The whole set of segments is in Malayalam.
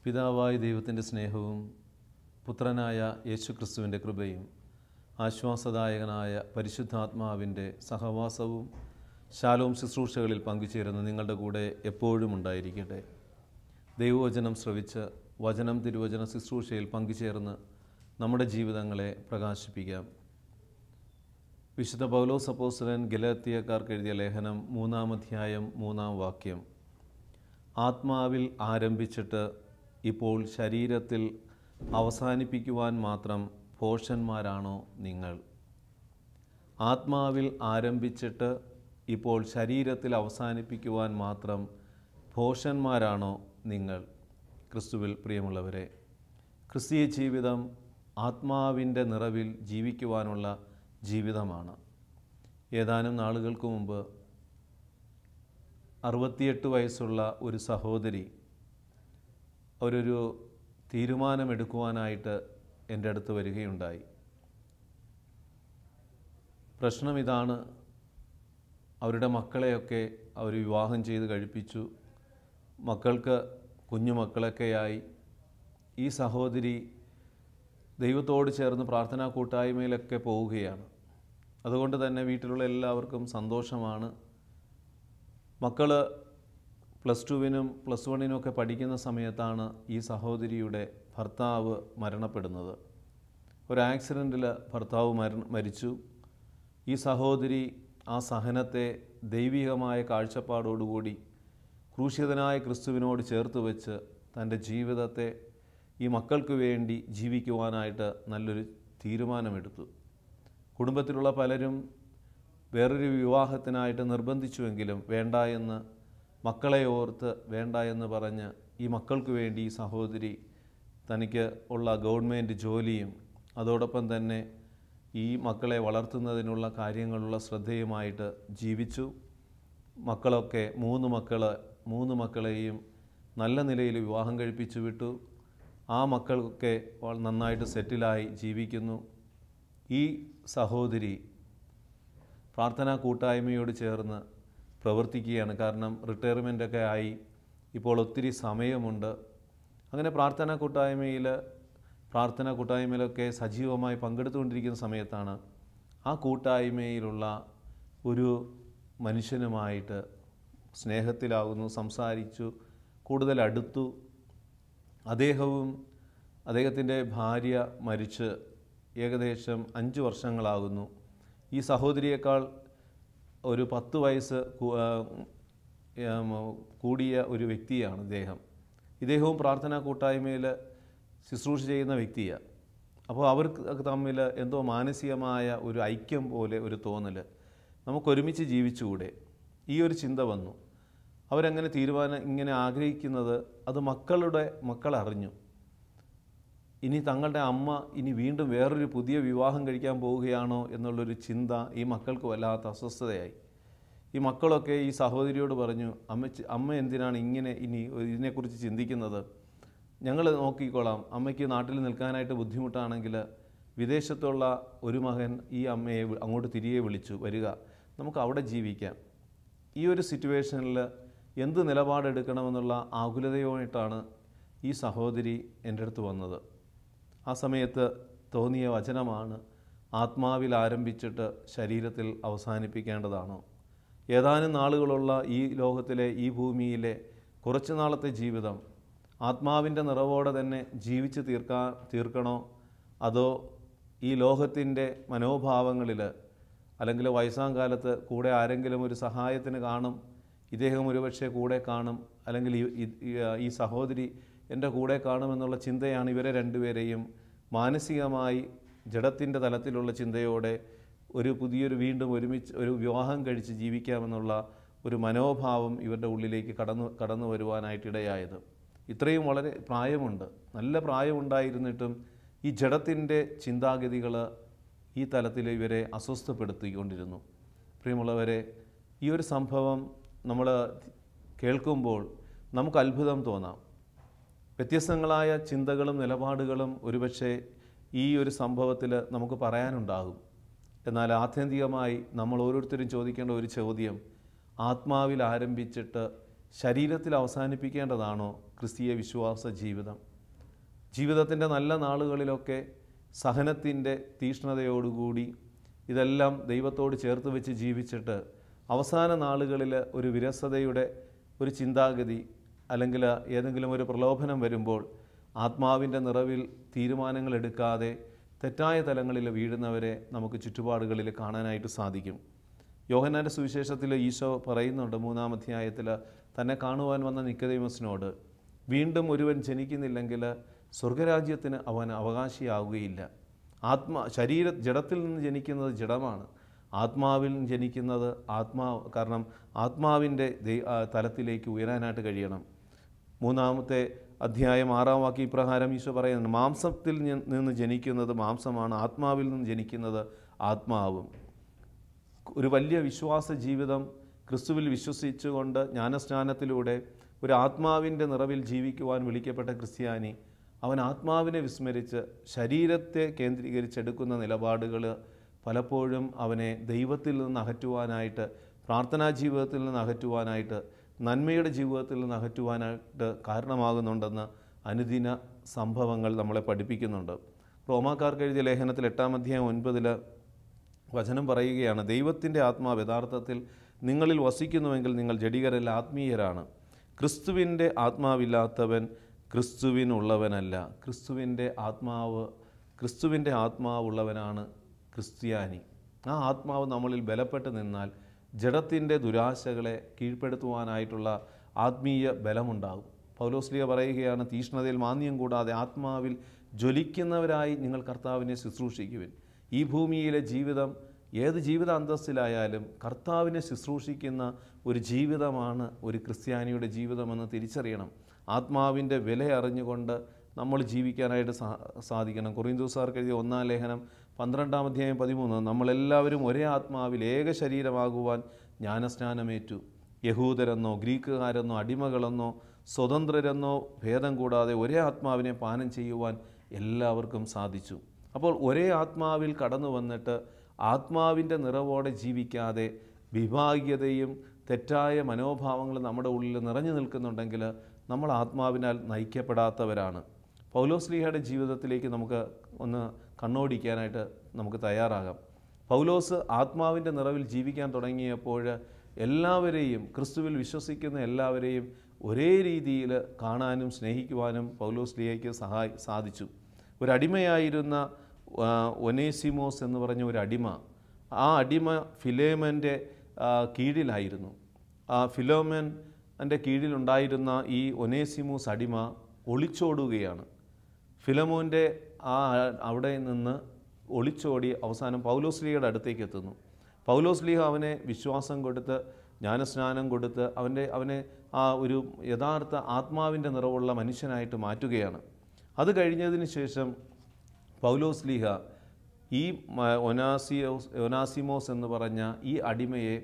പിതാവായ ദൈവത്തിൻ്റെ സ്നേഹവും പുത്രനായ യേശുക്രിസ്തുവിൻ്റെ കൃപയും ആശ്വാസദായകനായ പരിശുദ്ധാത്മാവിൻ്റെ സഹവാസവും ശാലോം ശുശ്രൂഷകളിൽ പങ്കുചേരുന്ന നിങ്ങളുടെ കൂടെ എപ്പോഴും ഉണ്ടായിരിക്കട്ടെ. ദൈവവചനം ശ്രവിച്ച് വചനം തിരുവചന ശുശ്രൂഷയിൽ പങ്കുചേർന്ന് നമ്മുടെ ജീവിതങ്ങളെ പ്രകാശിപ്പിക്കാം. വിശുദ്ധ പൗലോസ് അപ്പോസ്തലൻ ഗലാത്യക്കാർക്ക് എഴുതിയ ലേഖനം 3-ാം അധ്യായം 3-ാം വാക്യം. ആത്മാവിൽ ആരംഭിച്ചിട്ട് ഇപ്പോൾ ശരീരത്തിൽ അവസാനിപ്പിക്കുവാൻ മാത്രം ഭോഷന്മാരാണോ നിങ്ങൾ? ആത്മാവിൽ ആരംഭിച്ചിട്ട് ഇപ്പോൾ ശരീരത്തിൽ അവസാനിപ്പിക്കുവാൻ മാത്രം ഭോഷന്മാരാണോ നിങ്ങൾ? ക്രിസ്തുവിൽ പ്രിയമുള്ളവരെ, ക്രിസ്തീയ ജീവിതം ആത്മാവിൻ്റെ നിറവിൽ ജീവിക്കുവാനുള്ള ജീവിതമാണ്. ഏതാനും നാളുകൾക്ക് മുമ്പ് 68 വയസ്സുള്ള ഒരു സഹോദരി അവരൊരു തീരുമാനമെടുക്കുവാനായിട്ട് എൻ്റെ അടുത്ത് വരികയുണ്ടായി. പ്രശ്നം ഇതാണ്, അവരുടെ മക്കളെയൊക്കെ അവർ വിവാഹം ചെയ്ത് കഴിപ്പിച്ചു. മക്കൾക്ക് കുഞ്ഞുമക്കളൊക്കെയായി. ഈ സഹോദരി ദൈവത്തോട് ചേർന്ന് പ്രാർത്ഥനാ കൂട്ടായ്മയിലൊക്കെ പോവുകയാണ്. അതുകൊണ്ട് തന്നെ വീട്ടിലുള്ള എല്ലാവർക്കും സന്തോഷമാണ്. മക്കൾ +2-നും +1-നും ഒക്കെ പഠിക്കുന്ന സമയത്താണ് ഈ സഹോദരിയുടെ ഭർത്താവ് മരണപ്പെടുന്നത്. ഒരു ആക്സിഡൻറ്റിൽ ഭർത്താവ് മരിച്ചു. ഈ സഹോദരി ആ സഹനത്തെ ദൈവികമായ കാഴ്ചപ്പാടോടുകൂടി ക്രൂശിതനായ ക്രിസ്തുവിനോട് ചേർത്ത് വെച്ച് തൻ്റെ ജീവിതത്തെ ഈ മക്കൾക്ക് വേണ്ടി ജീവിക്കുവാനായിട്ട് നല്ലൊരു തീരുമാനമെടുത്തു. കുടുംബത്തിലുള്ള പലരും വേറൊരു വിവാഹത്തിനായിട്ട് നിർബന്ധിച്ചുവെങ്കിലും വേണ്ട എന്ന്, മക്കളെ ഓർത്ത് വേണ്ട എന്ന് പറഞ്ഞ് ഈ മക്കൾക്ക് വേണ്ടി ഈ സഹോദരി തനിക്ക് ഉള്ള ഗവൺമെൻറ് ജോലിയും അതോടൊപ്പം തന്നെ ഈ മക്കളെ വളർത്തുന്നതിനുള്ള കാര്യങ്ങളുള്ള ശ്രദ്ധയുമായിട്ട് ജീവിച്ചു. മക്കളൊക്കെ 3 മക്കളെയും നല്ല നിലയിൽ വിവാഹം കഴിപ്പിച്ചു വിട്ടു. ആ മക്കൾക്കൊക്കെ നന്നായിട്ട് സെറ്റിലായി ജീവിക്കുന്നു. ഈ സഹോദരി പ്രാർത്ഥനാ കൂട്ടായ്മയോട് ചേർന്ന് പ്രവർത്തിക്കുകയാണ്. കാരണം റിട്ടയർമെൻറ്റൊക്കെ ആയി, ഇപ്പോൾ ഒത്തിരി സമയമുണ്ട്. അങ്ങനെ പ്രാർത്ഥനാ കൂട്ടായ്മയിലൊക്കെ സജീവമായി പങ്കെടുത്തുകൊണ്ടിരിക്കുന്ന സമയത്താണ് ആ കൂട്ടായ്മയിലുള്ള ഒരു മനുഷ്യനുമായിട്ട് സ്നേഹത്തിലാകുന്നു, സംസാരിച്ചു, കൂടുതൽ അടുത്തു. അദ്ദേഹത്തിൻ്റെ ഭാര്യ മരിച്ച് ഏകദേശം 5 വർഷങ്ങളാകുന്നു. ഈ സഹോദരിയേക്കാൾ ഒരു 10 വയസ്സ് കൂടിയ ഒരു വ്യക്തിയാണ് ഇദ്ദേഹവും പ്രാർത്ഥനാ കൂട്ടായ്മയിൽ ശുശ്രൂഷ ചെയ്യുന്ന വ്യക്തിയാണ്. അപ്പോൾ അവർക്ക് തമ്മിൽ എന്തോ മാനസികമായ ഒരു ഐക്യം പോലെ ഒരു തോന്നൽ, നമുക്കൊരുമിച്ച് ജീവിച്ചുകൂടെ, ഈ ഒരു ചിന്ത വന്നു. അവരങ്ങനെ ഇങ്ങനെ ആഗ്രഹിക്കുന്നത് അത് മക്കൾ അറിഞ്ഞു. ഇനി തങ്ങളുടെ അമ്മ ഇനി വീണ്ടും വേറൊരു പുതിയ വിവാഹം കഴിക്കാൻ പോവുകയാണോ എന്നുള്ളൊരു ചിന്ത ഈ മക്കൾക്ക് വല്ലാത്ത അസ്വസ്ഥതയായി. ഈ മക്കളൊക്കെ ഈ സഹോദരിയോട് പറഞ്ഞു, അമ്മ എന്തിനാണ് ഇതിനെക്കുറിച്ച് ചിന്തിക്കുന്നത്? ഞങ്ങൾ നോക്കിക്കോളാം. അമ്മയ്ക്ക് നാട്ടിൽ നിൽക്കാനായിട്ട് ബുദ്ധിമുട്ടാണെങ്കിൽ വിദേശത്തുള്ള ഒരു മകൻ ഈ അമ്മയെ അങ്ങോട്ട് തിരികെ വിളിച്ചു, വരിക, നമുക്ക് അവിടെ ജീവിക്കാം. ഈ ഒരു സിറ്റുവേഷനിൽ എന്ത് നിലപാടെടുക്കണമെന്നുള്ള ആകുലതയോടായിട്ടാണ് ഈ സഹോദരി എൻ്റെ അടുത്ത് വന്നത്. ആ സമയത്ത് തോന്നിയ വചനമാണ്, ആത്മാവിൽ ആരംഭിച്ചിട്ട് ശരീരത്തിൽ അവസാനിപ്പിക്കേണ്ടതാണോ? ഏതാനും നാളുകളുള്ള ഈ ലോകത്തിലെ, ഈ ഭൂമിയിലെ കുറച്ച് നാളത്തെ ജീവിതം ആത്മാവിൻ്റെ നിറവോടെ തന്നെ ജീവിച്ച് തീർക്കണോ? അതോ ഈ ലോകത്തിൻ്റെ മനോഭാവങ്ങളിൽ, അല്ലെങ്കിൽ വയസ്സാം കാലത്ത് കൂടെ ആരെങ്കിലും ഒരു സഹായത്തിന് കാണും, ഇദ്ദേഹം ഒരുപക്ഷെ കൂടെ കാണും, അല്ലെങ്കിൽ ഈ സഹോദരി എൻ്റെ കൂടെ കാണുമെന്നുള്ള ചിന്തയാണ് ഇവരെ രണ്ടുപേരെയും മാനസികമായി ജഡത്തിൻ്റെ തലത്തിലുള്ള ചിന്തയോടെ വീണ്ടും ഒരുമിച്ച് ഒരു വിവാഹം കഴിച്ച് ജീവിക്കാമെന്നുള്ള ഒരു മനോഭാവം ഇവരുടെ ഉള്ളിലേക്ക് കടന്നു വരുവാനായിട്ടിടയായത്. ഇത്രയും വളരെ പ്രായമുണ്ട്, നല്ല പ്രായമുണ്ടായിരുന്നിട്ടും ഈ ജഡത്തിൻ്റെ ചിന്താഗതികൾ ഈ തലത്തിൽ ഇവരെ അസ്വസ്ഥപ്പെടുത്തിക്കൊണ്ടിരുന്നു. പ്രിയമുള്ളവരെ, ഈ ഒരു സംഭവം നമ്മൾ കേൾക്കുമ്പോൾ നമുക്ക് അത്ഭുതം തോന്നാം. വ്യത്യസ്തങ്ങളായ ചിന്തകളും നിലപാടുകളും ഒരുപക്ഷെ ഈ ഒരു സംഭവത്തിൽ നമുക്ക് പറയാനുണ്ടാകും. എന്നാൽ ആത്യന്തികമായി നമ്മൾ ഓരോരുത്തരും ചോദിക്കേണ്ട ഒരു ചോദ്യം, ആത്മാവിൽ ആരംഭിച്ചിട്ട് ശരീരത്തിൽ അവസാനിപ്പിക്കേണ്ടതാണോ ക്രിസ്തീയ വിശ്വാസ ജീവിതം. ജീവിതത്തിൻ്റെ നല്ല നാളുകളിലൊക്കെ സഹനത്തിൻ്റെ തീക്ഷ്ണതയോടുകൂടി ഇതെല്ലാം ദൈവത്തോട് ചേർത്ത് വെച്ച് ജീവിച്ചിട്ട് അവസാന നാളുകളിൽ ഒരു വിരസതയുടെ ഒരു ചിന്താഗതി അല്ലെങ്കിൽ ഏതെങ്കിലും ഒരു പ്രലോഭനം വരുമ്പോൾ ആത്മാവിൻ്റെ നിറവിൽ തീരുമാനങ്ങൾ എടുക്കാതെ തെറ്റായ തലങ്ങളിൽ വീഴുന്നവരെ നമുക്ക് ചുറ്റുപാടുകളിൽ കാണാനായിട്ട് സാധിക്കും. യോഹന്നാൻ്റെ സുവിശേഷത്തിൽ ഈശോ പറയുന്നുണ്ട് 3-ാം അധ്യായത്തിൽ തന്നെ കാണുവാൻ വന്ന നിക്കോദെമോസിനോട്, വീണ്ടും ഒരുവൻ ജനിക്കുന്നില്ലെങ്കിൽ സ്വർഗരാജ്യത്തിന് അവൻ അവകാശിയാവുകയില്ല. ജഡത്തിൽ നിന്ന് ജനിക്കുന്നത് ജഡമാണ്, ആത്മാവിൽ നിന്ന് ജനിക്കുന്നത് കാരണം ആത്മാവിൻ്റെ തലത്തിലേക്ക് ഉയരാനായിട്ട് കഴിയണം. 3-ാമത്തെ അധ്യായം 6-ാം വാക്യം ഇപ്രകാരം ഈശോ പറയുന്നുണ്ട്, മാംസത്തിൽ നിന്ന് ജനിക്കുന്നത് മാംസമാണ്, ആത്മാവിൽ നിന്ന് ജനിക്കുന്നത് ആത്മാവും. ഒരു വലിയ വിശ്വാസ ജീവിതം ക്രിസ്തുവിൽ വിശ്വസിച്ചുകൊണ്ട് ജ്ഞാനസ്നാനത്തിലൂടെ ഒരു ആത്മാവിൻ്റെ നിറവിൽ ജീവിക്കുവാൻ വിളിക്കപ്പെട്ട ക്രിസ്ത്യാനി അവൻ ആത്മാവിനെ വിസ്മരിച്ച് ശരീരത്തെ കേന്ദ്രീകരിച്ചെടുക്കുന്ന നിലപാടുകൾ പലപ്പോഴും അവനെ ദൈവത്തിൽ നിന്ന് അകറ്റുവാനായിട്ട്, പ്രാർത്ഥനാ ജീവിതത്തിൽ നിന്ന് അകറ്റുവാനായിട്ട്, നന്മയുടെ ജീവിതത്തിൽ നിന്ന് അകറ്റുവാനായിട്ട് കാരണമാകുന്നുണ്ടെന്ന് അനുദിന സംഭവങ്ങൾ നമ്മളെ പഠിപ്പിക്കുന്നുണ്ട്. റോമാക്കാർക്ക് എഴുതിയ ലേഖനത്തിൽ 8-ാം അധ്യായം 9 വചനം പറയുകയാണ്, ദൈവത്തിൻ്റെ ആത്മാവ് യഥാർത്ഥത്തിൽ നിങ്ങളിൽ വസിക്കുന്നുവെങ്കിൽ നിങ്ങൾ ജഡികരല്ല, ആത്മീയരാണ്. ക്രിസ്തുവിൻ്റെ ആത്മാവില്ലാത്തവൻ ക്രിസ്തുവിനുള്ളവനല്ല. ക്രിസ്തുവിൻ്റെ ആത്മാവുള്ളവനാണ് ക്രിസ്ത്യാനി. ആ ആത്മാവ് നമ്മളിൽ ബലപ്പെട്ട് നിന്നാൽ ജഡത്തിൻ്റെ ദുരാശകളെ കീഴ്പ്പെടുത്തുവാനായിട്ടുള്ള ആത്മീയ ബലമുണ്ടാകും. പൗലോസ്ലീഹ പറയുകയാണ്, തീഷ്ണതയിൽ മാന്യം കൂടാതെ ആത്മാവിൽ ജ്വലിക്കുന്നവരായി നിങ്ങൾ കർത്താവിനെ ശുശ്രൂഷിക്കുവിൻ. ഈ ഭൂമിയിലെ ജീവിതം ഏത് ജീവിത അന്തസ്സിലായാലും കർത്താവിനെ ശുശ്രൂഷിക്കുന്ന ഒരു ജീവിതമാണ് ഒരു ക്രിസ്ത്യാനിയുടെ ജീവിതമെന്ന് തിരിച്ചറിയണം. ആത്മാവിൻ്റെ വില അറിഞ്ഞുകൊണ്ട് നമ്മൾ ജീവിക്കാനായിട്ട് സാധിക്കണം. കൊറിന്തോസ്യർക്ക് എഴുതിയ 1-ാം ലേഖനം 12-ാം അധ്യായം 13, നമ്മളെല്ലാവരും ഒരേ ആത്മാവിൽ ഏക ശരീരമാകുവാൻ ജ്ഞാനസ്നാനമേറ്റു. യഹൂദരെന്നോ ഗ്രീക്കുകാരെന്നോ അടിമകളെന്നോ സ്വതന്ത്രരെന്നോ ഭേദം കൂടാതെ ഒരേ ആത്മാവിനെ പാനം ചെയ്യുവാൻ എല്ലാവർക്കും സാധിച്ചു. അപ്പോൾ ഒരേ ആത്മാവിൽ കടന്നു വന്നിട്ട് ആത്മാവിൻ്റെ നിറവോടെ ജീവിക്കാതെ വിഭാഗീയതയും തെറ്റായ മനോഭാവങ്ങളും നമ്മുടെ ഉള്ളിൽ നിറഞ്ഞു നിൽക്കുന്നുണ്ടെങ്കിൽ നമ്മൾ ആത്മാവിനാൽ നയിക്കപ്പെടാത്തവരാണ്. പൗലോസ്ലീഹയുടെ ജീവിതത്തിലേക്ക് നമുക്ക് ഒന്ന് കണ്ണോടിക്കാനായിട്ട് നമുക്ക് തയ്യാറാകാം. പൗലോസ് ആത്മാവിൻ്റെ നിറവിൽ ജീവിക്കാൻ തുടങ്ങിയപ്പോൾ എല്ലാവരെയും, ക്രിസ്തുവിൽ വിശ്വസിക്കുന്ന എല്ലാവരെയും ഒരേ രീതിയിൽ കാണാനും സ്നേഹിക്കുവാനും പൗലോസ്ലീഹയ്ക്ക് സാധിച്ചു. ഒരടിമയായിരുന്ന ഒനേസിമോസ് എന്ന് പറഞ്ഞ ഒരു അടിമ, ആ അടിമ ഫിലോമൻ്റെ കീഴിലായിരുന്നു. ആ ഫിലോമൻ്റെ കീഴിലുണ്ടായിരുന്ന ഈ ഒനേസിമോസ് അടിമ ഒളിച്ചോടുകയാണ്. ഫിലോമോൻ്റെ അവിടെ നിന്ന് ഒളിച്ചോടി അവസാനം പൗലോസ്ലീഹയുടെ അടുത്തേക്ക് എത്തുന്നു. പൗലോസ്ലീഹ അവനെ വിശ്വാസം കൊടുത്ത്, ജ്ഞാനസ്നാനം കൊടുത്ത് അവനെ ആ ഒരു യഥാർത്ഥ ആത്മാവിൻ്റെ നിറവുള്ള മനുഷ്യനായിട്ട് മാറ്റുകയാണ്. അത് കഴിഞ്ഞതിന് ശേഷം പൗലോസ്ലീഹ ഈ ഒനാസിമോസ് എന്ന് പറഞ്ഞ ഈ അടിമയെ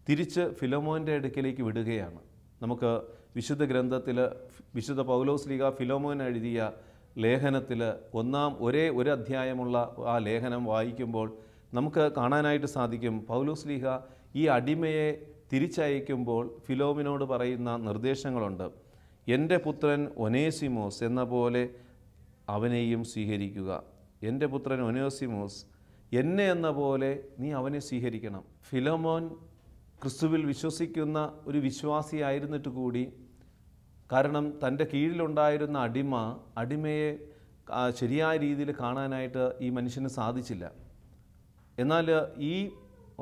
തിരിച്ച് ഫിലോമോൻ്റെ അടുക്കലേക്ക് വിടുകയാണ്. നമുക്ക് വിശുദ്ധ ഗ്രന്ഥത്തിൽ വിശുദ്ധ പൗലോസ്ലീഹ ഫിലോമോൻ എഴുതിയ ലേഖനത്തിൽ ഒരു അധ്യായമുള്ള ആ ലേഖനം വായിക്കുമ്പോൾ നമുക്ക് കാണാനായിട്ട് സാധിക്കും, പൗലോസ്ലീഹ ഈ അടിമയെ തിരിച്ചയക്കുമ്പോൾ ഫിലോമിനോട് പറയുന്ന നിർദ്ദേശങ്ങളുണ്ട്. എൻ്റെ പുത്രൻ ഒനേസിമോസ് എന്ന പോലെ അവനെയും സ്വീകരിക്കുക. എൻ്റെ പുത്രൻ ഒനേസിമോസ് എന്നെ എന്ന പോലെ നീ അവനെ സ്വീകരിക്കണം. ഫിലോമോൻ ക്രിസ്തുവിൽ വിശ്വസിക്കുന്ന ഒരു വിശ്വാസിയായിരുന്നിട്ട് കൂടി, കാരണം തൻ്റെ കീഴിലുണ്ടായിരുന്ന അടിമയെ ശരിയായ രീതിയിൽ കാണാനായിട്ട് ഈ മനുഷ്യന് സാധിച്ചില്ല. എന്നാൽ ഈ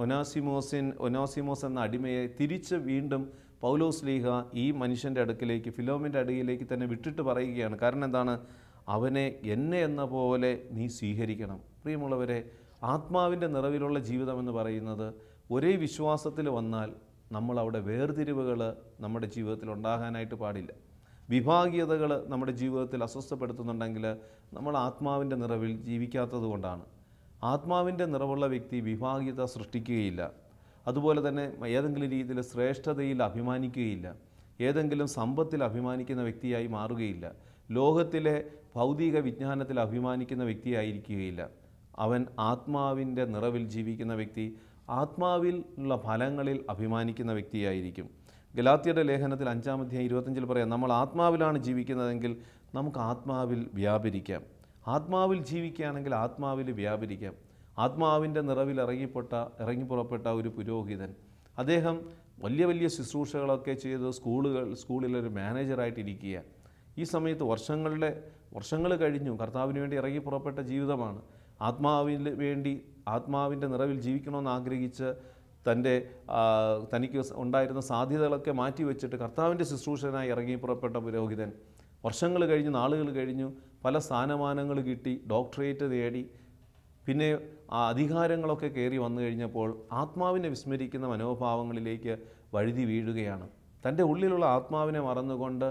ഒനാസിമോസ് എന്ന അടിമയെ തിരിച്ച് വീണ്ടും പൗലോസ്ലീഹ ഈ മനുഷ്യൻ്റെ അടുക്കിലേക്ക്, ഫിലോമിൻ്റെ അടുക്കിലേക്ക് തന്നെ വിട്ടിട്ട് പറയുകയാണ്. കാരണം എന്താണ്? അവനെ എന്നെ എന്ന പോലെ നീ സ്വീകരിക്കണം. പ്രിയമുള്ളവരെ, ആത്മാവിൻ്റെ നിറവിലുള്ള ജീവിതം എന്ന് പറയുന്നത് ഒരേ വിശ്വാസത്തിൽ വന്നാൽ നമ്മളവിടെ വേർതിരിവുകൾ നമ്മുടെ ജീവിതത്തിൽ ഉണ്ടാകാനായിട്ട് പാടില്ല. വിഭാഗീയതകൾ നമ്മുടെ ജീവിതത്തിൽ അസ്വസ്ഥപ്പെടുത്തുന്നുണ്ടെങ്കിൽ നമ്മൾ ആത്മാവിൻ്റെ നിറവിൽ ജീവിക്കാത്തത് കൊണ്ടാണ്. ആത്മാവിൻ്റെ നിറവുള്ള വ്യക്തി വിഭാഗീയത സൃഷ്ടിക്കുകയില്ല. അതുപോലെ തന്നെ ഏതെങ്കിലും രീതിയിൽ ശ്രേഷ്ഠതയിൽ അഭിമാനിക്കുകയില്ല. ഏതെങ്കിലും സമ്പത്തിൽ അഭിമാനിക്കുന്ന വ്യക്തിയായി മാറുകയില്ല. ലോകത്തിലെ ഭൗതിക വിജ്ഞാനത്തിൽ അഭിമാനിക്കുന്ന വ്യക്തിയായിരിക്കുകയില്ല. അവൻ ആത്മാവിൻ്റെ നിറവിൽ ജീവിക്കുന്ന വ്യക്തി ആത്മാവിൽ ഉള്ള ഫലങ്ങളിൽ അഭിമാനിക്കുന്ന വ്യക്തിയായിരിക്കും. ഗലാത്യരുടെ ലേഖനത്തിൽ 5-ാം അധ്യായം 25 പറയാം, നമ്മൾ ആത്മാവിലാണ് ജീവിക്കുന്നതെങ്കിൽ നമുക്ക് ആത്മാവിൽ വ്യാപരിക്കാം. ആത്മാവിൽ ജീവിക്കുകയാണെങ്കിൽ ആത്മാവിൽ വ്യാപരിക്കാം. ആത്മാവിൻ്റെ നിറവിൽ ഇറങ്ങിപ്പുറപ്പെട്ട ഒരു പുരോഹിതൻ, അദ്ദേഹം വലിയ വലിയ ശുശ്രൂഷകളൊക്കെ ചെയ്ത് സ്കൂളിലൊരു മാനേജറായിട്ടിരിക്കുക. ഈ സമയത്ത് വർഷങ്ങൾ കഴിഞ്ഞു, കർത്താവിന് വേണ്ടി ഇറങ്ങിപ്പുറപ്പെട്ട ജീവിതമാണ്. ആത്മാവിൻ്റെ നിറവിൽ ജീവിക്കണമെന്ന് ആഗ്രഹിച്ച് തനിക്ക് ഉണ്ടായിരുന്ന സാധ്യതകളൊക്കെ മാറ്റിവെച്ചിട്ട് കർത്താവിൻ്റെ ശുശ്രൂഷനായി ഇറങ്ങിപ്പുറപ്പെട്ട പുരോഹിതൻ വർഷങ്ങൾ കഴിഞ്ഞു, നാളുകൾ കഴിഞ്ഞു, പല സ്ഥാനമാനങ്ങൾ കിട്ടി, ഡോക്ടറേറ്റ് നേടി, പിന്നെ ആ അധികാരങ്ങളൊക്കെ കയറി വന്നു കഴിഞ്ഞപ്പോൾ ആത്മാവിനെ വിസ്മരിക്കുന്ന മനോഭാവങ്ങളിലേക്ക് വഴുതി വീഴുകയാണ്. തൻ്റെ ഉള്ളിലുള്ള ആത്മാവിനെ മറന്നുകൊണ്ട്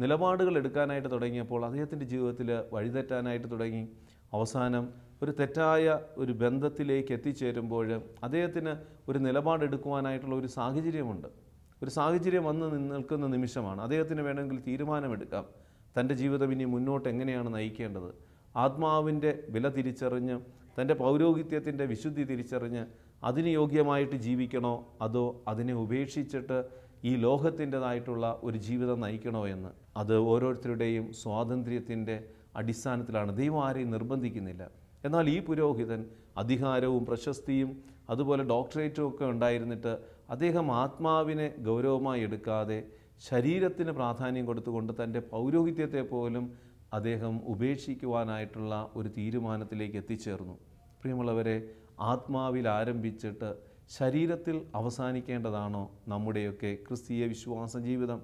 നിലപാടുകൾ എടുക്കാനായിട്ട് തുടങ്ങിയപ്പോൾ അദ്ദേഹത്തിൻ്റെ ജീവിതത്തിൽ വഴിതെറ്റാനായിട്ട് തുടങ്ങി. അവസാനം ഒരു തെറ്റായ ഒരു ബന്ധത്തിലേക്ക് എത്തിച്ചേരുമ്പോൾ അദ്ദേഹത്തിന് ഒരു നിലപാടെടുക്കുവാനായിട്ടുള്ള ഒരു സാഹചര്യമുണ്ട്. ഒരു സാഹചര്യം വന്ന് നിൽക്കുന്ന നിമിഷമാണ്. അദ്ദേഹത്തിന് വേണമെങ്കിൽ തീരുമാനമെടുക്കാം, തൻ്റെ ജീവിതം ഇനി മുന്നോട്ട് എങ്ങനെയാണ് നയിക്കേണ്ടത്. ആത്മാവിൻ്റെ വില തിരിച്ചറിഞ്ഞ്, തൻ്റെ പൗരോഹിത്യത്തിൻ്റെ വിശുദ്ധി തിരിച്ചറിഞ്ഞ് അതിന് യോഗ്യമായിട്ട് ജീവിക്കണോ, അതോ അതിനെ ഉപേക്ഷിച്ചിട്ട് ഈ ലോകത്തിൻ്റെതായിട്ടുള്ള ഒരു ജീവിതം നയിക്കണോ എന്ന്. അത് ഓരോരുത്തരുടെയും സ്വാതന്ത്ര്യത്തിൻ്റെ അടിസ്ഥാനത്തിലാണ്. ദൈവം ആരെയും നിർബന്ധിക്കുന്നില്ല. എന്നാൽ ഈ പുരോഹിതൻ അധികാരവും പ്രശസ്തിയും അതുപോലെ ഡോക്ടറേറ്റും ഒക്കെ ഉണ്ടായിരുന്നിട്ട് അദ്ദേഹം ആത്മാവിനെ ഗൗരവമായി എടുക്കാതെ ശരീരത്തിന് പ്രാധാന്യം കൊടുത്തുകൊണ്ട് തൻ്റെ പൗരോഹിത്യത്തെ പോലും അദ്ദേഹം ഉപേക്ഷിക്കുവാനായിട്ടുള്ള ഒരു തീരുമാനത്തിലേക്ക് എത്തിച്ചേർന്നു. പ്രിയമുള്ളവരെ, ആത്മാവിൽ ആരംഭിച്ചിട്ട് ശരീരത്തിൽ അവസാനിക്കേണ്ടതാണോ നമ്മുടെയൊക്കെ ക്രിസ്തീയ വിശ്വാസ ജീവിതം?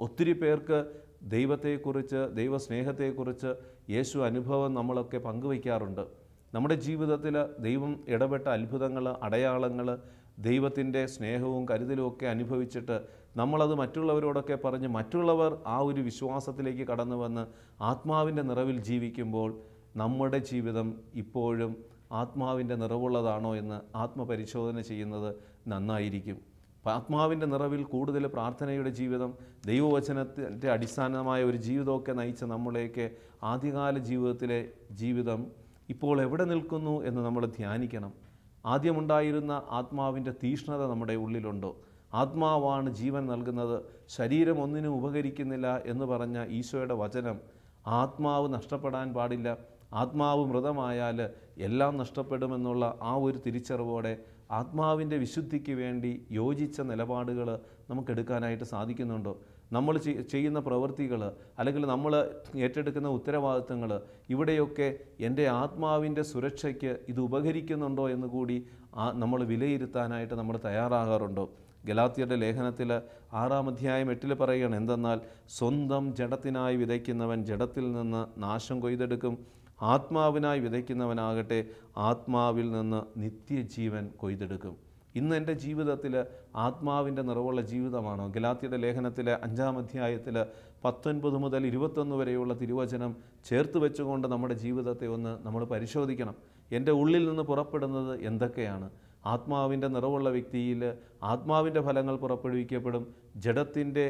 ഒത്തിരി പേർക്ക് ദൈവത്തെക്കുറിച്ച്, ദൈവസ്നേഹത്തെക്കുറിച്ച് യേശു അനുഭവം നമ്മളൊക്കെ പങ്കുവയ്ക്കാറുണ്ട്. നമ്മുടെ ജീവിതത്തിൽ ദൈവം ഇടപെട്ട അത്ഭുതങ്ങൾ, അടയാളങ്ങൾ, ദൈവത്തിൻ്റെ സ്നേഹവും കരുതലും ഒക്കെ അനുഭവിച്ചിട്ട് നമ്മളത് മറ്റുള്ളവരോടൊക്കെ പറഞ്ഞ് മറ്റുള്ളവർ ആ ഒരു വിശ്വാസത്തിലേക്ക് കടന്നു വന്ന് ആത്മാവിൻ്റെ നിറവിൽ ജീവിക്കുമ്പോൾ നമ്മുടെ ജീവിതം ഇപ്പോഴും ആത്മാവിൻ്റെ നിറവുള്ളതാണോ എന്ന് ആത്മപരിശോധന ചെയ്യുന്നത് നന്നായിരിക്കും. ആത്മാവിൻ്റെ നിറവിൽ കൂടുതൽ പ്രാർത്ഥനയുടെ ജീവിതം, ദൈവവചനത്തിൻ്റെ അടിസ്ഥാനമായ ഒരു ജീവിതമൊക്കെ നയിച്ച നമ്മളെയൊക്കെ ആദ്യകാല ജീവിതത്തിലെ ജീവിതം ഇപ്പോൾ എവിടെ നിൽക്കുന്നു എന്ന് നമ്മൾ ധ്യാനിക്കണം. ആദ്യമുണ്ടായിരുന്ന ആത്മാവിൻ്റെ തീഷ്ണത നമ്മുടെ ഉള്ളിലുണ്ടോ? ആത്മാവാണ് ജീവൻ നൽകുന്നത്, ശരീരം ഒന്നിനും ഉപകരിക്കുന്നില്ല എന്ന് പറഞ്ഞ ഈശോയുടെ വചനം, ആത്മാവ് നഷ്ടപ്പെടാൻ പാടില്ല, ആത്മാവ് മൃതമായാൽ എല്ലാം നഷ്ടപ്പെടുമെന്നുള്ള ആ ഒരു തിരിച്ചറിവോടെ ആത്മാവിൻ്റെ വിശുദ്ധിക്ക് വേണ്ടി യോജിച്ച നിലപാടുകൾ നമുക്കെടുക്കാനായിട്ട് സാധിക്കുന്നുണ്ടോ? നമ്മൾ ചെയ്യുന്ന പ്രവൃത്തികൾ അല്ലെങ്കിൽ നമ്മൾ ഏറ്റെടുക്കുന്ന ഉത്തരവാദിത്തങ്ങൾ, ഇവിടെയൊക്കെ എൻ്റെ ആത്മാവിൻ്റെ സുരക്ഷയ്ക്ക് ഇത് ഉപകരിക്കുന്നുണ്ടോ എന്ന് കൂടി നമ്മൾ വിലയിരുത്താനായിട്ട് നമ്മൾ തയ്യാറാകാറുണ്ടോ? ഗലാത്യരുടെ ലേഖനത്തിൽ 6-ാം അധ്യായം 8 പറയുകയാണ്, എന്തെന്നാൽ സ്വന്തം ജഡത്തിനായി വിതയ്ക്കുന്നവൻ ജഡത്തിൽ നിന്ന് നാശം കൊയ്തെടുക്കും, ആത്മാവിനായി വിതയ്ക്കുന്നവനാകട്ടെ ആത്മാവിൽ നിന്ന് നിത്യജീവൻ കൊയ്തെടുക്കും. ഇന്ന് എൻ്റെ ജീവിതത്തിൽ ആത്മാവിൻ്റെ നിറവുള്ള ജീവിതമാണോ? ഗലാത്യരുടെ ലേഖനത്തിലെ 5-ാം അധ്യായത്തിൽ 19 മുതൽ 21 വരെയുള്ള തിരുവചനം ചേർത്ത് വെച്ചുകൊണ്ട് നമ്മുടെ ജീവിതത്തെ ഒന്ന് നമ്മൾ പരിശോധിക്കണം. എൻ്റെ ഉള്ളിൽ നിന്ന് പുറപ്പെടുന്നത് എന്തൊക്കെയാണ്? ആത്മാവിൻ്റെ നിറവുള്ള വ്യക്തിയിൽ ആത്മാവിൻ്റെ ഫലങ്ങൾ പുറപ്പെടുവിക്കപ്പെടും. ജഡത്തിൻ്റെ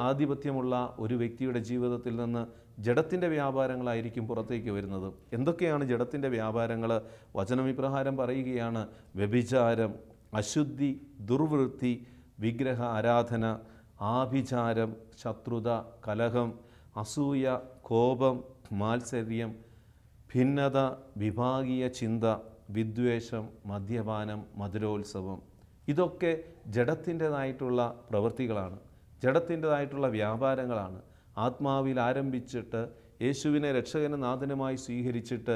ആധിപത്യമുള്ള ഒരു വ്യക്തിയുടെ ജീവിതത്തിൽ നിന്ന് ജഡത്തിൻ്റെ വ്യാപാരങ്ങളായിരിക്കും പുറത്തേക്ക് വരുന്നത്. എന്തൊക്കെയാണ് ജഡത്തിൻ്റെ വ്യാപാരങ്ങൾ? വചനം ഇപ്രകാരം പറയുകയാണ്, വ്യഭിചാരം, അശുദ്ധി, ദുർവൃത്തി, വിഗ്രഹ ആരാധന, ആഭിചാരം, ശത്രുത, കലഹം, അസൂയ, കോപം, മാത്സര്യം, ഭിന്നത, വിഭാഗീയ ചിന്ത, വിദ്വേഷം, മദ്യപാനം, മധുരോത്സവം. ഇതൊക്കെ ജഡത്തിൻ്റെതായിട്ടുള്ള പ്രവൃത്തികളാണ്, ജഡത്തിൻ്റെതായിട്ടുള്ള വ്യാപാരങ്ങളാണ്. ആത്മാവിൽ ആരംഭിച്ചിട്ട് യേശുവിനെ രക്ഷകനും നാഥനുമായി സ്വീകരിച്ചിട്ട്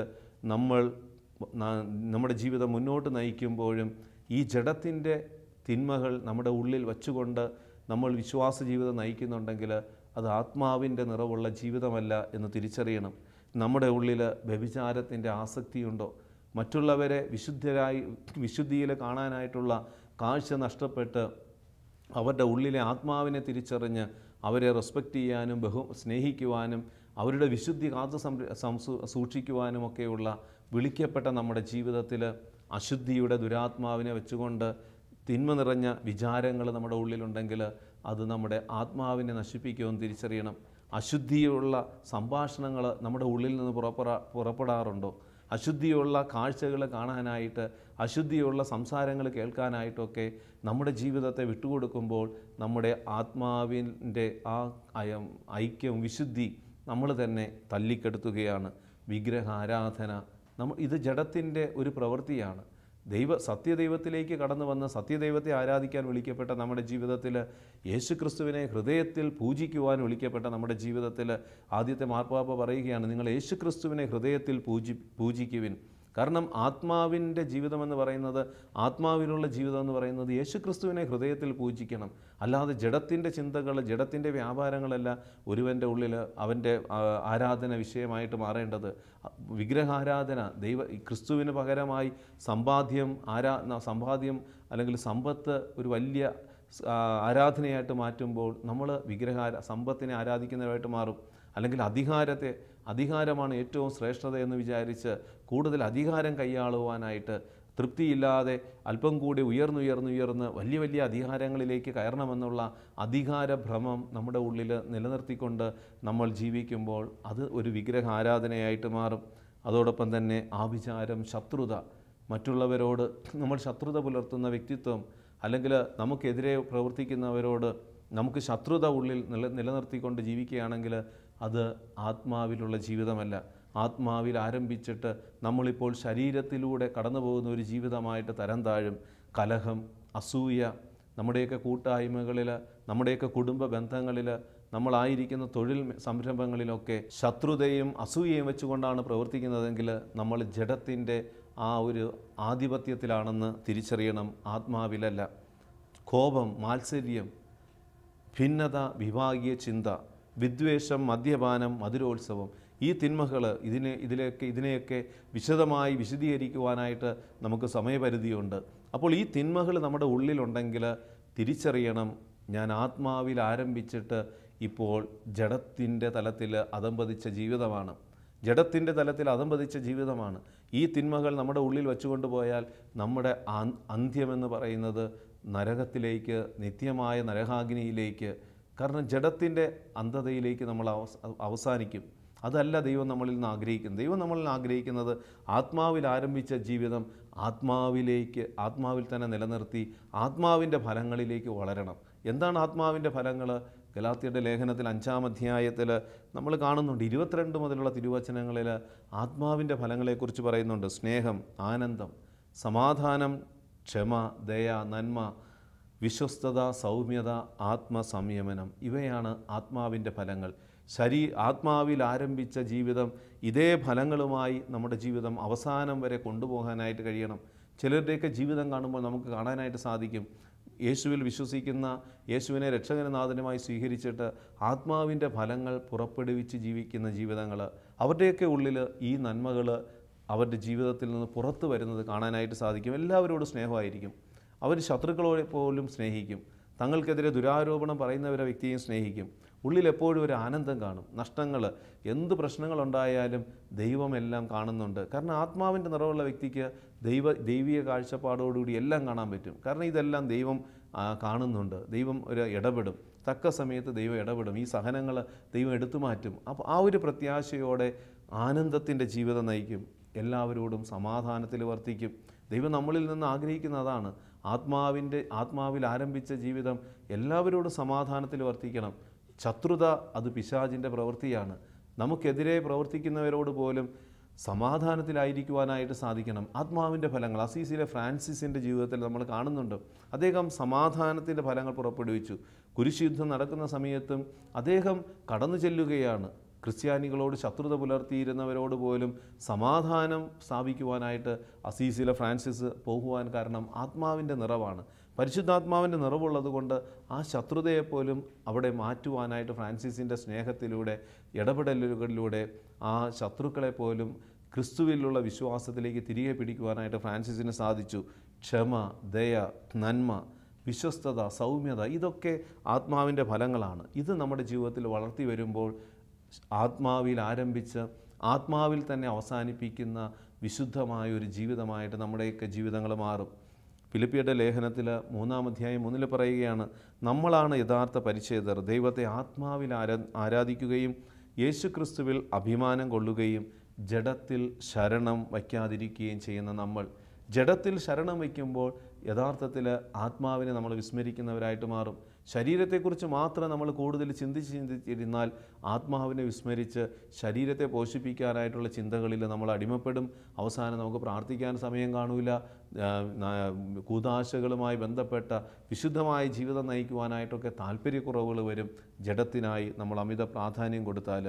നമ്മുടെ ജീവിതം മുന്നോട്ട് നയിക്കുമ്പോഴും ഈ ജഡത്തിൻ്റെ തിന്മകൾ നമ്മുടെ ഉള്ളിൽ വച്ചുകൊണ്ട് നമ്മൾ വിശ്വാസ ജീവിതം നയിക്കുന്നുണ്ടെങ്കിൽ അത് ആത്മാവിൻ്റെ നിറവുള്ള ജീവിതമല്ല എന്ന് തിരിച്ചറിയണം. നമ്മുടെ ഉള്ളിൽ വ്യഭിചാരത്തിൻ്റെ ആസക്തിയുണ്ടോ? മറ്റുള്ളവരെ വിശുദ്ധിയിൽ കാണാനായിട്ടുള്ള കാഴ്ച നഷ്ടപ്പെട്ട് അവരുടെ ഉള്ളിലെ ആത്മാവിനെ തിരിച്ചറിഞ്ഞ് അവരെ റെസ്പെക്റ്റ് ചെയ്യാനും സ്നേഹിക്കുവാനും അവരുടെ വിശുദ്ധി സൂക്ഷിക്കുവാനുമൊക്കെയുള്ള വിളിക്കപ്പെട്ട നമ്മുടെ ജീവിതത്തിൽ അശുദ്ധിയുടെ ദുരാത്മാവിനെ വെച്ചുകൊണ്ട് തിന്മ നിറഞ്ഞ വിചാരങ്ങൾ നമ്മുടെ ഉള്ളിലുണ്ടെങ്കിൽ അത് നമ്മുടെ ആത്മാവിനെ നശിപ്പിക്കുമെന്ന് തിരിച്ചറിയണം. അശുദ്ധിയുള്ള സംഭാഷണങ്ങൾ നമ്മുടെ ഉള്ളിൽ നിന്ന് പുറപ്പെടാറുണ്ടോ? അശുദ്ധിയുള്ള കാഴ്ചകൾ കാണാനായിട്ട്, അശുദ്ധിയുള്ള സംസാരങ്ങൾ കേൾക്കാനായിട്ടൊക്കെ നമ്മുടെ ജീവിതത്തെ വിട്ടുകൊടുക്കുമ്പോൾ നമ്മുടെ ആത്മാവിൻ്റെ ആ ഐക്യം, വിശുദ്ധി നമ്മൾ തന്നെ തല്ലിക്കെടുത്തുകയാണ്. വിഗ്രഹാരാധന ഇത് ജഡത്തിൻ്റെ ഒരു പ്രവൃത്തിയാണ്. സത്യദൈവത്തിലേക്ക് കടന്നു വന്ന് സത്യദൈവത്തെ ആരാധിക്കാൻ വിളിക്കപ്പെട്ട നമ്മുടെ ജീവിതത്തിൽ, യേശുക്രിസ്തുവിനെ ഹൃദയത്തിൽ പൂജിക്കുവാൻ വിളിക്കപ്പെട്ട നമ്മുടെ ജീവിതത്തിൽ ആദ്യത്തെ മാർപ്പാപ്പ പറയുകയാണ്, നിങ്ങൾ യേശുക്രിസ്തുവിനെ ഹൃദയത്തിൽ പൂജിക്കുവിൻ. കാരണം ആത്മാവിൻ്റെ ജീവിതമെന്ന് പറയുന്നത്, ആത്മാവിലുള്ള ജീവിതം എന്ന് പറയുന്നത് യേശുക്രിസ്തുവിനെ ഹൃദയത്തിൽ പൂജിക്കണം. അല്ലാതെ ജഡത്തിൻ്റെ ചിന്തകൾ, ജഡത്തിൻ്റെ വ്യാപാരങ്ങളല്ല ഒരുവൻ്റെ ഉള്ളിൽ അവൻ്റെ ആരാധന വിഷയമായിട്ട് മാറേണ്ടത്. വിഗ്രഹാരാധന, ക്രിസ്തുവിന് പകരമായി സമ്പാദ്യം അല്ലെങ്കിൽ സമ്പത്ത് ഒരു വലിയ ആരാധനയായിട്ട് മാറ്റുമ്പോൾ നമ്മൾ സമ്പത്തിനെ ആരാധിക്കുന്നവരായിട്ട് മാറും. അല്ലെങ്കിൽ അധികാരമാണ് ഏറ്റവും ശ്രേഷ്ഠത എന്ന് വിചാരിച്ച് കൂടുതൽ അധികാരം കൈയാളുവാനായിട്ട്, തൃപ്തിയില്ലാതെ അല്പം കൂടി ഉയർന്ന് വലിയ വലിയ അധികാരങ്ങളിലേക്ക് കയറണമെന്നുള്ള അധികാരഭ്രമം നമ്മുടെ ഉള്ളിൽ നിലനിർത്തിക്കൊണ്ട് നമ്മൾ ജീവിക്കുമ്പോൾ അത് ഒരു വിഗ്രഹാരാധനയായിട്ട് മാറും. അതോടൊപ്പം തന്നെ ആഭിചാരം, ശത്രുത, മറ്റുള്ളവരോട് നമ്മൾ ശത്രുത പുലർത്തുന്ന വ്യക്തിത്വം, അല്ലെങ്കിൽ നമുക്കെതിരെ പ്രവർത്തിക്കുന്നവരോട് നമുക്ക് ശത്രുത ഉള്ളിൽ നിലനിർത്തിക്കൊണ്ട് ജീവിക്കുകയാണെങ്കിൽ അത് ആത്മാവിലുള്ള ജീവിതമല്ല. ആത്മാവിൽ ആരംഭിച്ചിട്ട് നമ്മളിപ്പോൾ ശരീരത്തിലൂടെ കടന്നു പോകുന്ന ഒരു ജീവിതമായിട്ട് തരം താഴും. കലഹം, അസൂയ, നമ്മുടെയൊക്കെ കൂട്ടായ്മകളിൽ, നമ്മുടെയൊക്കെ കുടുംബ ബന്ധങ്ങളിൽ, നമ്മളായിരിക്കുന്ന തൊഴിൽ സംരംഭങ്ങളിലൊക്കെ ശത്രുതയും അസൂയയും വെച്ചുകൊണ്ടാണ് പ്രവർത്തിക്കുന്നതെങ്കിൽ നമ്മൾ ജഡത്തിൻ്റെ ആ ഒരു ആധിപത്യത്തിലാണെന്ന് തിരിച്ചറിയണം, ആത്മാവിലല്ല. കോപം, മാത്സര്യം, ഭിന്നത, വിഭാഗീയ ചിന്ത, വിദ്വേഷം, മദ്യപാനം, മധുരോത്സവം, ഈ തിന്മകൾ ഇതിനെയൊക്കെ വിശദമായി വിശദീകരിക്കുവാനായിട്ട് നമുക്ക് സമയപരിധിയുണ്ട്. അപ്പോൾ ഈ തിന്മകൾ നമ്മുടെ ഉള്ളിലുണ്ടെങ്കിൽ തിരിച്ചറിയണം, ഞാൻ ആത്മാവിൽ ആരംഭിച്ചിട്ട് ഇപ്പോൾ ജഡത്തിൻ്റെ തലത്തിൽ അധംപതിച്ച ജീവിതമാണ്. ജഡത്തിൻ്റെ തലത്തിൽ അധംപതിച്ച ജീവിതമാണ്. ഈ തിന്മകൾ നമ്മുടെ ഉള്ളിൽ വെച്ചുകൊണ്ട് പോയാൽ നമ്മുടെ അന്ത്യമെന്ന് പറയുന്നത് നരകത്തിലേക്ക്, നിത്യമായ നരകാഗ്നിയിലേക്ക്. കാരണം ജഡത്തിൻ്റെ അന്ധതയിലേക്ക് നമ്മൾ അവസാനിക്കും. അതല്ല ദൈവം നമ്മളിൽ നിന്ന് ആഗ്രഹിക്കുന്നത്. ദൈവം നമ്മളിൽ നിന്ന് ആഗ്രഹിക്കുന്നത് ആത്മാവിൽ ആരംഭിച്ച ജീവിതം ആത്മാവിൽ തന്നെ നിലനിർത്തി ആത്മാവിൻ്റെ ഫലങ്ങളിലേക്ക് വളരണം. എന്താണ് ആത്മാവിൻ്റെ ഫലങ്ങൾ? ഗലാത്യരുടെ ലേഖനത്തിൽ 5-ാം അധ്യായത്തിൽ നമ്മൾ കാണുന്നുണ്ട്. 22 മുതലുള്ള തിരുവചനങ്ങളിൽ ആത്മാവിൻ്റെ ഫലങ്ങളെക്കുറിച്ച് പറയുന്നുണ്ട്. സ്നേഹം, ആനന്ദം, സമാധാനം, ക്ഷമ, ദയ, നന്മ, വിശ്വസ്തത, സൗമ്യത, ആത്മസംയമനം. ഇവയാണ് ആത്മാവിൻ്റെ ഫലങ്ങൾ. ആത്മാവിൽ ആരംഭിച്ച ജീവിതം ഇതേ ഫലങ്ങളുമായി നമ്മുടെ ജീവിതം അവസാനം വരെ കൊണ്ടുപോകാനായിട്ട് കഴിയണം. ചിലരുടെയൊക്കെ ജീവിതം കാണുമ്പോൾ നമുക്ക് കാണാനായിട്ട് സാധിക്കും, യേശുവിൽ വിശ്വസിക്കുന്ന, യേശുവിനെ രക്ഷകനാഥനുമായി സ്വീകരിച്ചിട്ട് ആത്മാവിൻ്റെ ഫലങ്ങൾ പുറപ്പെടുവിച്ച് ജീവിക്കുന്ന ജീവിതങ്ങൾ, അവരുടെയൊക്കെ ഉള്ളിൽ ഈ നന്മകൾ അവരുടെ ജീവിതത്തിൽ നിന്ന് പുറത്തു വരുന്നത് കാണാനായിട്ട് സാധിക്കും. എല്ലാവരോടും സ്നേഹമായിരിക്കും. അവർ ശത്രുക്കളോടെ പോലും സ്നേഹിക്കും. തങ്ങൾക്കെതിരെ ദുരാരോപണം പറയുന്നവരെ വ്യക്തിയെയും സ്നേഹിക്കും. ഉള്ളിൽ എപ്പോഴും ഒരു ആനന്ദം കാണും. നഷ്ടങ്ങൾ, എന്ത് പ്രശ്നങ്ങളുണ്ടായാലും ദൈവമെല്ലാം കാണുന്നുണ്ട്. കാരണം ആത്മാവിൻ്റെ നിറവുള്ള വ്യക്തിക്ക് ദൈവീയ കാഴ്ചപ്പാടോടുകൂടി എല്ലാം കാണാൻ പറ്റും. കാരണം ഇതെല്ലാം ദൈവം കാണുന്നുണ്ട്. ദൈവം ഇടപെടും, തക്ക സമയത്ത് ദൈവം ഇടപെടും. ഈ സഹനങ്ങൾ ദൈവം എടുത്തു മാറ്റും. അപ്പോൾ ആ ഒരു പ്രത്യാശയോടെ ആനന്ദത്തിൻ്റെ ജീവിതം നയിക്കും. എല്ലാവരോടും സമാധാനത്തിൽ വർത്തിക്കും. ദൈവം നമ്മളിൽ നിന്ന് ആഗ്രഹിക്കുന്ന അതാണ്. ആത്മാവിൽ ആരംഭിച്ച ജീവിതം എല്ലാവരോടും സമാധാനത്തിൽ വർത്തിക്കണം. ശത്രുത അത് പിശാചിൻ്റെ പ്രവൃത്തിയാണ്. നമുക്കെതിരെ പ്രവർത്തിക്കുന്നവരോട് പോലും സമാധാനത്തിലായിരിക്കുവാനായിട്ട് സാധിക്കണം. ആത്മാവിൻ്റെ ഫലങ്ങൾ അസീസിലെ ഫ്രാൻസിസിൻ്റെ ജീവിതത്തിൽ നമ്മൾ കാണുന്നുണ്ട്. അദ്ദേഹം സമാധാനത്തിൻ്റെ ഫലങ്ങൾ പുറപ്പെടുവിച്ചു. കുരിശുയുദ്ധം നടക്കുന്ന സമയത്തും അദ്ദേഹം കടന്നു ചെല്ലുകയാണ്. ക്രിസ്ത്യാനികളോട് ശത്രുത പുലർത്തിയിരുന്നവരോട് പോലും സമാധാനം സ്ഥാപിക്കുവാനായിട്ട് അസീസിലെ ഫ്രാൻസിസ് പോകുവാൻ കാരണം ആത്മാവിൻ്റെ നിറവാണ്. പരിശുദ്ധാത്മാവിൻ്റെ നിറവുള്ളത് കൊണ്ട് ആ ശത്രുതയെപ്പോലും അവിടെ മാറ്റുവാനായിട്ട് ഫ്രാൻസിസിൻ്റെ സ്നേഹത്തിലൂടെ, ഇടപെടലുകളിലൂടെ ആ ശത്രുക്കളെപ്പോലും ക്രിസ്തുവിലുള്ള വിശ്വാസത്തിലേക്ക് തിരികെ പിടിക്കുവാനായിട്ട് ഫ്രാൻസിസിന് സാധിച്ചു. ക്ഷമ, ദയ, നന്മ, വിശ്വസ്തത, സൗമ്യത, ഇതൊക്കെ ആത്മാവിൻ്റെ ഫലങ്ങളാണ്. ഇത് നമ്മുടെ ജീവിതത്തിൽ വളർത്തി വരുമ്പോൾ ആത്മാവിൽ ആരംഭിച്ച് ആത്മാവിൽ തന്നെ അവസാനിപ്പിക്കുന്ന വിശുദ്ധമായൊരു ജീവിതമായിട്ട് നമ്മുടെയൊക്കെ ജീവിതങ്ങൾ മാറും. ഫിലിപ്പിയരുടെ ലേഖനത്തിൽ 3-ാം അധ്യായം 3 പറയുകയാണ്, നമ്മളാണ് യഥാർത്ഥ പരിച്ഛേദർ, ദൈവത്തെ ആത്മാവിൽ ആരാധിക്കുകയും യേശുക്രിസ്തുവിൽ അഭിമാനം കൊള്ളുകയും ജഡത്തിൽ ശരണം വയ്ക്കാതിരിക്കുകയും ചെയ്യുന്ന നമ്മൾ ജഡത്തിൽ ശരണം വയ്ക്കുമ്പോൾ യഥാർത്ഥത്തിൽ ആത്മാവിനെ നമ്മൾ വിസ്മരിക്കുന്നവരായിട്ട് മാറും. ശരീരത്തെക്കുറിച്ച് മാത്രം നമ്മൾ കൂടുതൽ ചിന്തിച്ചിരുന്നാൽ ആത്മാവിനെ വിസ്മരിച്ച് ശരീരത്തെ പോഷിപ്പിക്കാനായിട്ടുള്ള ചിന്തകളിൽ നമ്മൾ അടിമപ്പെടും. അവസാനം നമുക്ക് പ്രാർത്ഥിക്കാൻ സമയം കാണൂല. കൂദാശകളുമായി ബന്ധപ്പെട്ട വിശുദ്ധമായ ജീവിതം നയിക്കുവാനായിട്ടൊക്കെ താല്പര്യക്കുറവുകൾ വരും. ജഡത്തിനായി നമ്മൾ അമിത പ്രാധാന്യം കൊടുത്താൽ.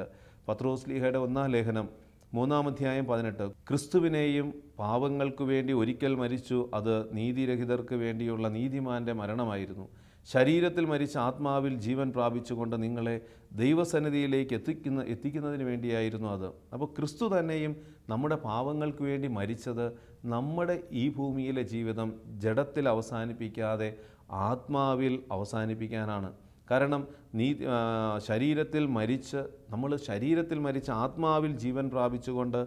പത്രോസ്ലീഹയുടെ 1-ാം ലേഖനം 3-ാം അധ്യായം 18 ക്രിസ്തുവിനെയും പാപങ്ങൾക്കു വേണ്ടി ഒരിക്കൽ മരിച്ചു, അത് നീതിരഹിതർക്ക് വേണ്ടിയുള്ള നീതിമാൻ്റെ മരണമായിരുന്നു. ശരീരത്തിൽ മരിച്ച ആത്മാവിൽ ജീവൻ പ്രാപിച്ചുകൊണ്ട് നിങ്ങളെ ദൈവസന്നിധിയിലേക്ക് എത്തിക്കുന്നതിന് വേണ്ടിയായിരുന്നു അത്. അപ്പോൾ ക്രിസ്തു തന്നെയും നമ്മുടെ പാപങ്ങൾക്ക് വേണ്ടി മരിച്ചത് നമ്മുടെ ഈ ഭൂമിയിലെ ജീവിതം ജഡത്തിൽ അവസാനിപ്പിക്കാതെ ആത്മാവിൽ അവസാനിപ്പിക്കാനാണ്. കാരണം ശരീരത്തിൽ മരിച്ച് ആത്മാവിൽ ജീവൻ പ്രാപിച്ചുകൊണ്ട്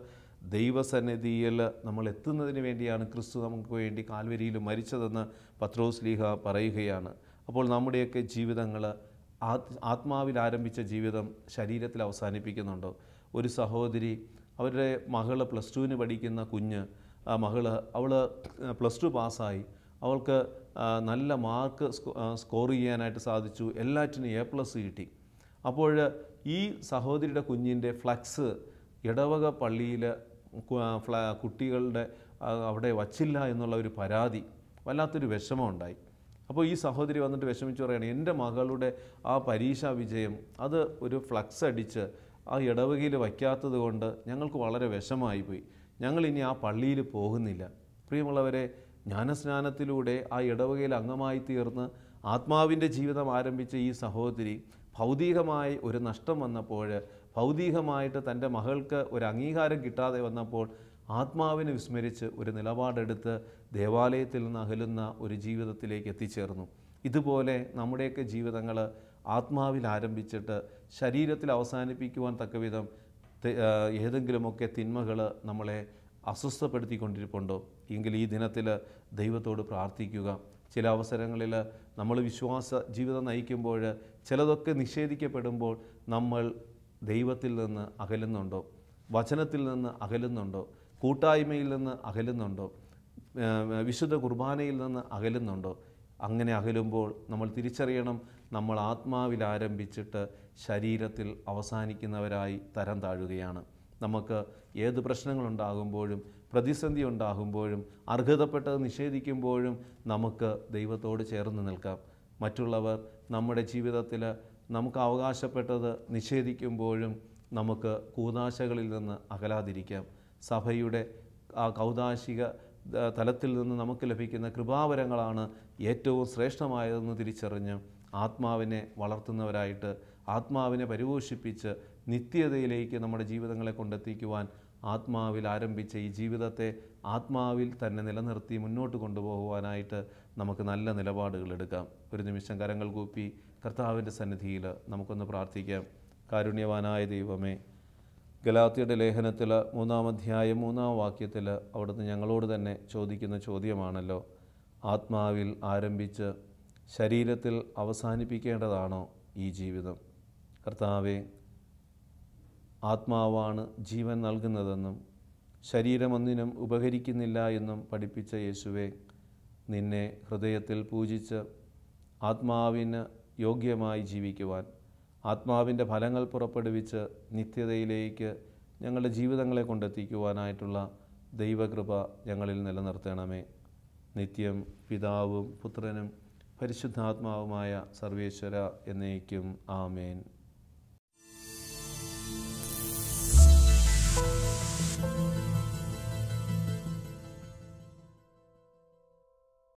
ദൈവസന്നിധിയിൽ നമ്മൾ എത്തുന്നതിന് വേണ്ടിയാണ് ക്രിസ്തു നമുക്ക് വേണ്ടി കാൽവരിയിൽ മരിച്ചതെന്ന് പത്രോസ്ലീഹ പറയുകയാണ്. അപ്പോൾ നമ്മുടെയൊക്കെ ജീവിതങ്ങൾ ആത്മാവിൽ ആരംഭിച്ച ജീവിതം ശരീരത്തിൽ അവസാനിപ്പിക്കുന്നുണ്ടോ? ഒരു സഹോദരി, അവരുടെ മകള് +2 പഠിക്കുന്ന കുഞ്ഞ് അവൾ +2 പാസ്സായി. അവൾക്ക് നല്ല മാർക്ക് സ്കോർ ചെയ്യാനായിട്ട് സാധിച്ചു. എല്ലാറ്റിനും A+ കിട്ടി. അപ്പോൾ ഈ സഹോദരിയുടെ കുഞ്ഞിൻ്റെ ഫ്ലക്സ് ഇടവക പള്ളിയിൽ കുട്ടികളുടെ അവിടെ വച്ചില്ല എന്നുള്ള ഒരു പരാതി, വല്ലാത്തൊരു വിഷമം ഉണ്ടായി. അപ്പോൾ ഈ സഹോദരി വന്നിട്ട് വിഷമിച്ച് പറയുകയാണ്, എൻ്റെ മകളുടെ ആ പരീക്ഷാ വിജയം അത് ഒരു ഫ്ലക്സ് അടിച്ച് ആ ഇടവകയിൽ വയ്ക്കാത്തത് കൊണ്ട് ഞങ്ങൾക്ക് വളരെ വിഷമമായിപ്പോയി. ഞങ്ങളിനി ആ പള്ളിയിൽ പോകുന്നില്ല. പ്രിയമുള്ളവരെ, ജ്ഞാനസ്നാനത്തിലൂടെ ആ ഇടവകയിൽ അംഗമായി തീർന്ന് ആത്മാവിൻ്റെ ജീവിതം ആരംഭിച്ച ഈ സഹോദരി ഭൗതികമായി ഒരു നഷ്ടം വന്നപ്പോൾ, ഭൗതികമായിട്ട് തൻ്റെ മകൾക്ക് ഒരു അംഗീകാരം കിട്ടാതെ വന്നപ്പോൾ ആത്മാവിനെ വിസ്മരിച്ച് ഒരു നിലപാടെടുത്ത് ദേവാലയത്തിൽ നിന്ന് അകലുന്ന ഒരു ജീവിതത്തിലേക്ക് എത്തിച്ചേർന്നു. ഇതുപോലെ നമ്മുടെയൊക്കെ ജീവിതങ്ങൾ ആത്മാവിൽ ആരംഭിച്ചിട്ട് ശരീരത്തിൽ അവസാനിപ്പിക്കുവാൻ തക്കവിധം ഏതെങ്കിലുമൊക്കെ തിന്മകൾ നമ്മളെ അസ്വസ്ഥപ്പെടുത്തിക്കൊണ്ടിരിപ്പുണ്ടോ എങ്കിൽ ഈ ദിനത്തിൽ ദൈവത്തോട് പ്രാർത്ഥിക്കുക. ചില അവസരങ്ങളിൽ നമ്മൾ വിശ്വാസ ജീവിതം നയിക്കുമ്പോൾ ചിലതൊക്കെ നിഷേധിക്കപ്പെടുമ്പോൾ നമ്മൾ ദൈവത്തിൽ നിന്ന് അകലുന്നുണ്ടോ? വചനത്തിൽ നിന്ന് അകലുന്നുണ്ടോ? കൂട്ടായ്മയിൽ നിന്ന് അകലുന്നുണ്ടോ? വിശുദ്ധ കുർബാനയിൽ നിന്ന് അകലുന്നുണ്ടോ? അങ്ങനെ അകലുമ്പോൾ നമ്മൾ തിരിച്ചറിയണം, നമ്മൾ ആത്മാവിൽ ആരംഭിച്ചിട്ട് ശരീരത്തിൽ അവസാനിക്കുന്നവരായി തരം താഴുകയാണ്. നമുക്ക് ഏത് പ്രശ്നങ്ങളുണ്ടാകുമ്പോഴും പ്രതിസന്ധി ഉണ്ടാകുമ്പോഴും അർഹതപ്പെട്ടത് നിഷേധിക്കുമ്പോഴും നമുക്ക് ദൈവത്തോട് ചേർന്ന് നിൽക്കാം. മറ്റുള്ളവർ നമ്മുടെ ജീവിതത്തിൽ നമുക്ക് അവകാശപ്പെട്ടത് നിഷേധിക്കുമ്പോഴും നമുക്ക് കൂദാശകളിൽ നിന്ന് അകലാതിരിക്കാം. സഭയുടെ ആ കൗദാശിക തലത്തിൽ നിന്ന് നമുക്ക് ലഭിക്കുന്ന കൃപാവരങ്ങളാണ് ഏറ്റവും ശ്രേഷ്ഠമായതെന്ന് തിരിച്ചറിഞ്ഞ് ആത്മാവിനെ വളർത്തുന്നവരായിട്ട്, ആത്മാവിനെ പരിപോഷിപ്പിച്ച് നിത്യതയിലേക്ക് നമ്മുടെ ജീവിതങ്ങളെ കൊണ്ടെത്തിക്കുവാൻ ആത്മാവിൽ ആരംഭിച്ച ഈ ജീവിതത്തെ ആത്മാവിൽ തന്നെ നിലനിർത്തി മുന്നോട്ട് കൊണ്ടുപോകുവാനായിട്ട് നമുക്ക് നല്ല നിലപാടുകൾ എടുക്കാം. ഒരു നിമിഷം കരങ്ങൾ കൂപ്പി കർത്താവിൻ്റെ സന്നിധിയിൽ നമുക്കൊന്ന് പ്രാർത്ഥിക്കാം. കാരുണ്യവാനായ ദൈവമേ, ഗലാത്യരുടെ ലേഖനത്തിൽ 3-ാം അധ്യായം 3-ാം വാക്യത്തിൽ അവിടുന്ന് ഞങ്ങളോട് തന്നെ ചോദിക്കുന്ന ചോദ്യമാണല്ലോ, ആത്മാവിൽ ആരംഭിച്ച് ശരീരത്തിൽ അവസാനിപ്പിക്കേണ്ടതാണോ ഈ ജീവിതം? കർത്താവേ, ആത്മാവാണ് ജീവൻ നൽകുന്നതെന്നും ശരീരമൊന്നിനും ഉപകരിക്കുന്നില്ല എന്നും പഠിപ്പിച്ച യേശുവേ, നിന്നെ ഹൃദയത്തിൽ പൂജിച്ച് ആത്മാവിന് യോഗ്യമായി ജീവിക്കുവാൻ, ആത്മാവിൻ്റെ ഫലങ്ങൾ പുറപ്പെടുവിച്ച് നിത്യതയിലേക്ക് ഞങ്ങളുടെ ജീവിതങ്ങളെ കൊണ്ടെത്തിക്കുവാനായിട്ടുള്ള ദൈവകൃപ ഞങ്ങളിൽ നിലനിർത്തണമേ. നിത്യം പിതാവും പുത്രനും പരിശുദ്ധാത്മാവുമായ സർവേശ്വര എന്നേക്കും ആമേൻ.